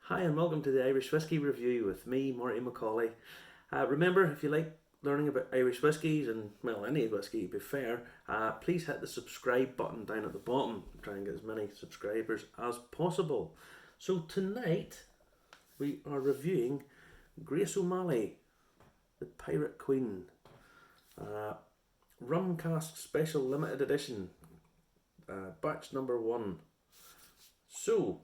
Hi and welcome to the Irish Whisky Review with me, Marty McCauley. Remember, if you like learning about Irish whiskies and, well, any whisky to be fair, please hit the subscribe button down at the bottom. Try and get as many subscribers as possible. So tonight we are reviewing Grace O'Malley, the Pirate Queen, Rum Cask Special Limited Edition, batch number 1. So,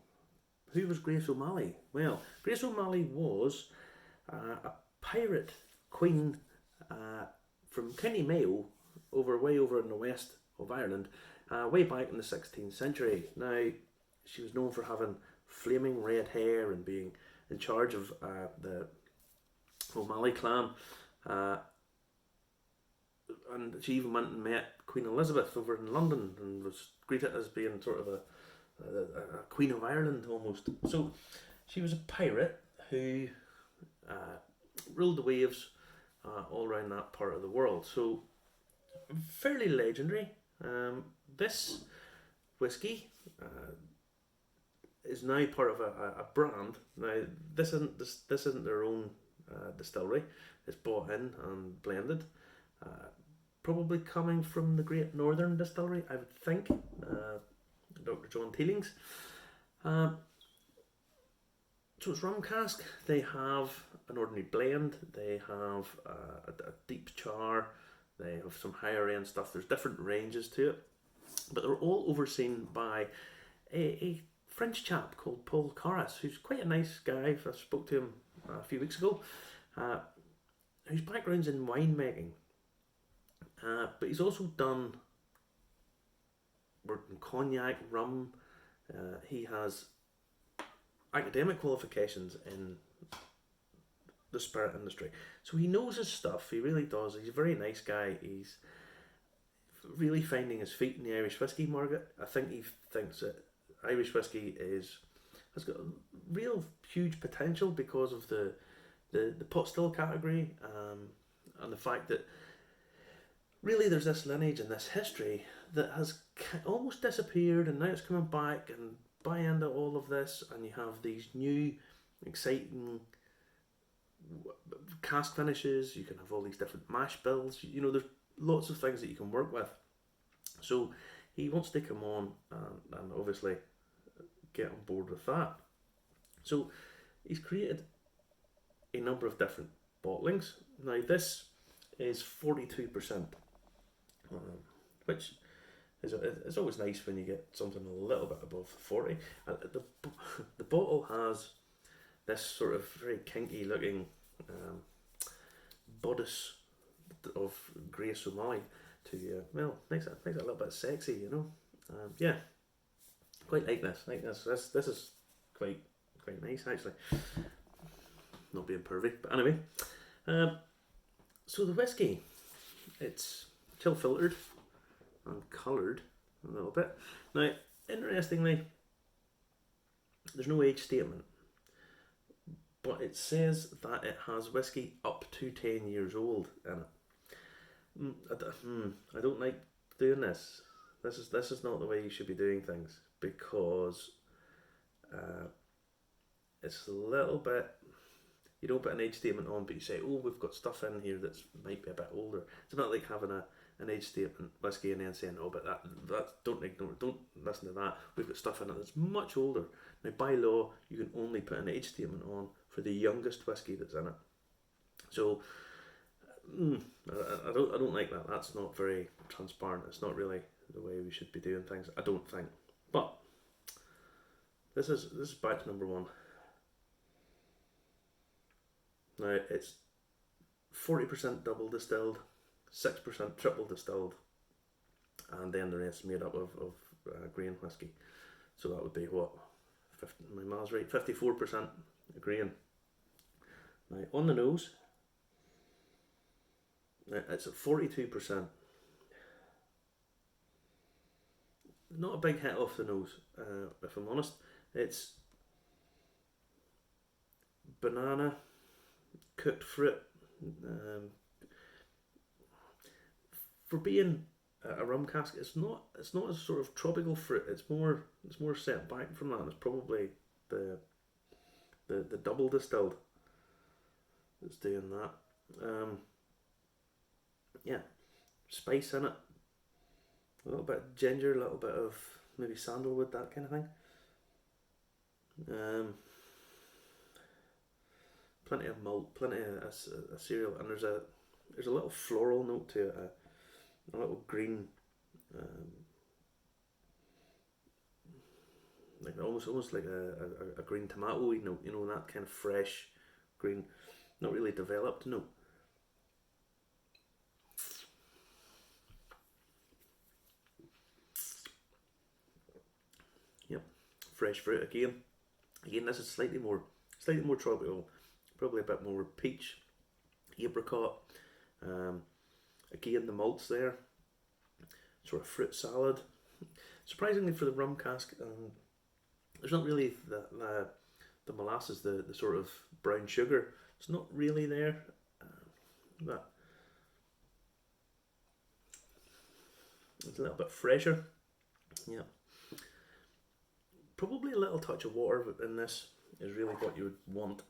who was Grace O'Malley? Well, Grace O'Malley was a pirate queen from County Mayo, way over in the west of Ireland, way back in the 16th century. Now, she was known for having flaming red hair and being in charge of the O'Malley clan. And she even went and met Queen Elizabeth over in London and was greeted as being sort of a Queen of Ireland almost. So she was a pirate who ruled the waves all around that part of the world. So fairly legendary. This whiskey is now part of a brand. Now this isn't their own distillery. It's bought in and blended. Probably coming from the Great Northern Distillery, I would think. Dr. John Teelings. So it's Rum Cask. They have an ordinary blend. They have a deep char. They have some higher end stuff. There's different ranges to it, but they're all overseen by a French chap called Paul Carras, who's quite a nice guy. I spoke to him a few weeks ago. Whose background's in winemaking, but he's also done worked in cognac, rum. He has academic qualifications in the spirit industry. So he knows his stuff, he really does. He's a very nice guy. He's really finding his feet in the Irish whisky market. I think he thinks that Irish whisky has got real huge potential because of the pot still category, and the fact that really there's this lineage and this history that has almost disappeared, and now it's coming back, and buy into all of this, and you have these new exciting cask finishes. You can have all these different mash bills. There's lots of things that you can work with. So he wants to come on and obviously get on board with that. So he's created a number of different bottlings. Now this is 42%, which it's always nice when you get something a little bit above 40. The bottle has this sort of very kinky looking bodice of Grace O'Malley to makes it a little bit sexy, yeah, quite like this. This is quite nice actually. Not being pervy, but anyway. So the whiskey, it's chill filtered and coloured a little bit. Now, interestingly, there's no age statement, but it says that it has whiskey up to 10 years old in it. I don't like doing this. This is not the way you should be doing things, because it's a little bit. You don't put an age statement on, but you say, "Oh, we've got stuff in here that might be a bit older." It's not like having an age statement whiskey and then saying, "Oh, but that don't ignore, don't listen to that. We've got stuff in it that's much older." Now, by law, you can only put an age statement on for the youngest whiskey that's in it. So, I don't like that. That's not very transparent. It's not really the way we should be doing things, I don't think. But this is batch number 1. Now it's 40% double distilled, 6% triple distilled, and then the rest made up of grain whiskey. So that would be what? My maths right, 54% grain. Now on the nose, it's at 42%. Not a big hit off the nose, if I'm honest. It's banana, cooked fruit. For being a rum cask, it's not a sort of tropical fruit. It's more set back from that. It's probably the double distilled. It's doing that. Yeah, spice in it. A little bit of ginger, a little bit of maybe sandalwood, that kind of thing. Plenty of malt, plenty of a cereal, and there's a little floral note to it, a little green, like almost like a green tomato note, you know, that kind of fresh green, not really developed note. Yep, fresh fruit again. Again, this is slightly more tropical, probably a bit more peach, apricot. Again, the malts there, sort of fruit salad. Surprisingly for the rum cask, there's not really the molasses, the sort of brown sugar. It's not really there. But it's a little bit fresher. Yeah. Probably a little touch of water in this is really what you would want.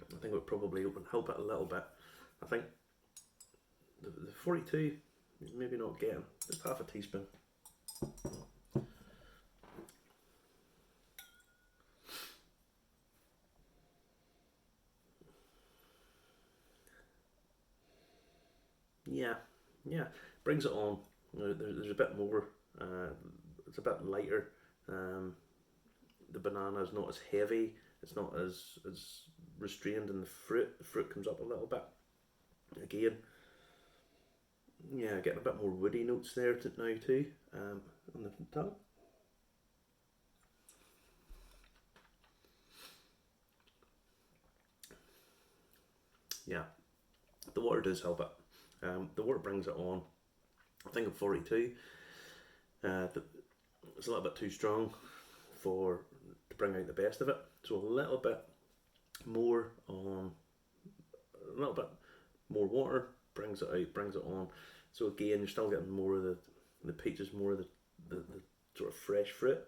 I think it would probably help it a little bit. I think the 42 maybe not getting just half a teaspoon. Yeah, brings it on. There's a bit more. It's a bit lighter. The banana is not as heavy. It's not as restrained in the fruit. The fruit comes up a little bit. Again, yeah, getting a bit more woody notes there now too. On the tongue. Yeah, the water does help it. The water brings it on. I think at 42, it's a little bit too strong to bring out the best of it. So a little bit more water brings it out, brings it on. So again, you're still getting more of the peaches, more of the sort of fresh fruit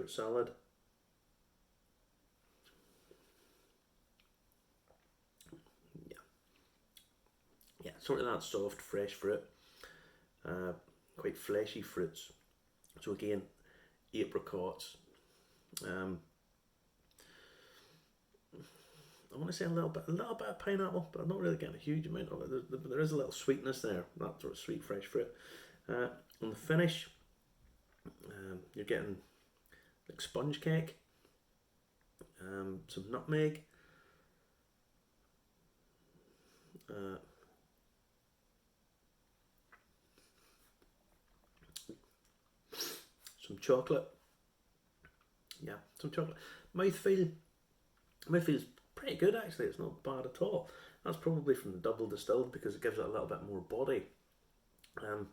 salad. Yeah, sort of that soft, fresh fruit, quite fleshy fruits. So again, apricots. I want to say a little bit of pineapple, but I'm not really getting a huge amount of it. There is a little sweetness there, that sort of sweet, fresh fruit. On the finish, you're getting like sponge cake, some nutmeg, some chocolate. Yeah, some chocolate. Mouthfeel's pretty good actually. It's not bad at all. That's probably from the double distilled because it gives it a little bit more body.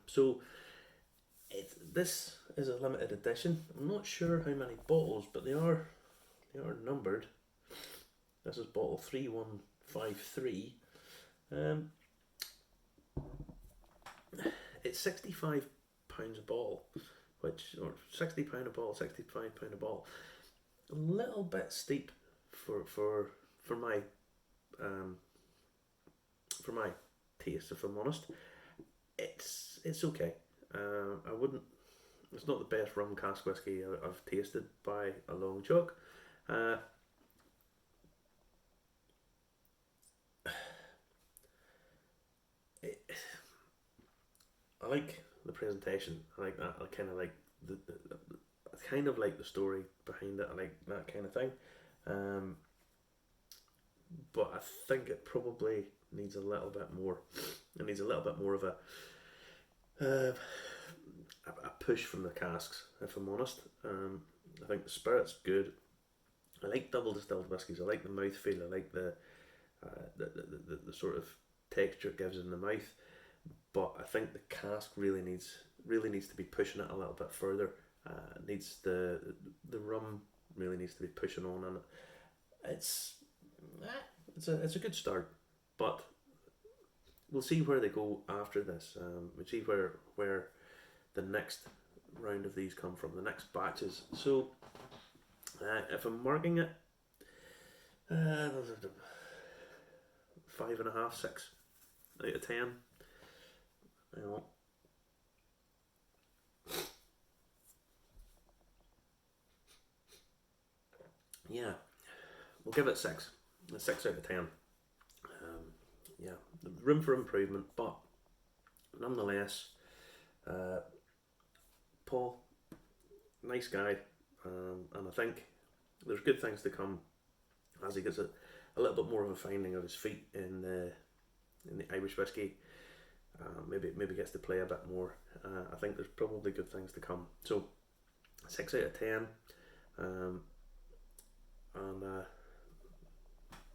So this is a limited edition. I'm not sure how many bottles, but they are numbered. This is bottle 3153. It's £65 a bottle, or £60 a bottle, £65 a bottle. A little bit steep for my taste, if I'm honest. It's okay. I wouldn't. It's not the best rum cask whiskey I've tasted by a long chalk. I like the presentation. I like that. I kind of like I kind of like the story behind it. I like that kind of thing. But I think it probably needs a little bit more. It needs a little bit more of a push from the casks, if I'm honest. I think the spirit's good. I like double distilled whiskies. I like the mouthfeel. I like the sort of texture it gives in the mouth. But I think the cask really needs to be pushing it a little bit further. Needs the rum really needs to be pushing on it. It's a good start, but we'll see where they go after this. We'll see where the next round of these come from, the next batches. So if I'm marking it, Uh, 5.5, 6 out of 10. You know. Yeah, we'll give it 6. A 6 out of 10. Yeah, room for improvement, but nonetheless, Paul, nice guy, and I think there's good things to come as he gets a little bit more of a finding of his feet in the Irish whiskey. Maybe gets to play a bit more. I think there's probably good things to come. So 6 out of 10, and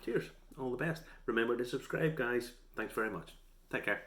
cheers, all the best. Remember to subscribe, guys. Thanks very much. Take care.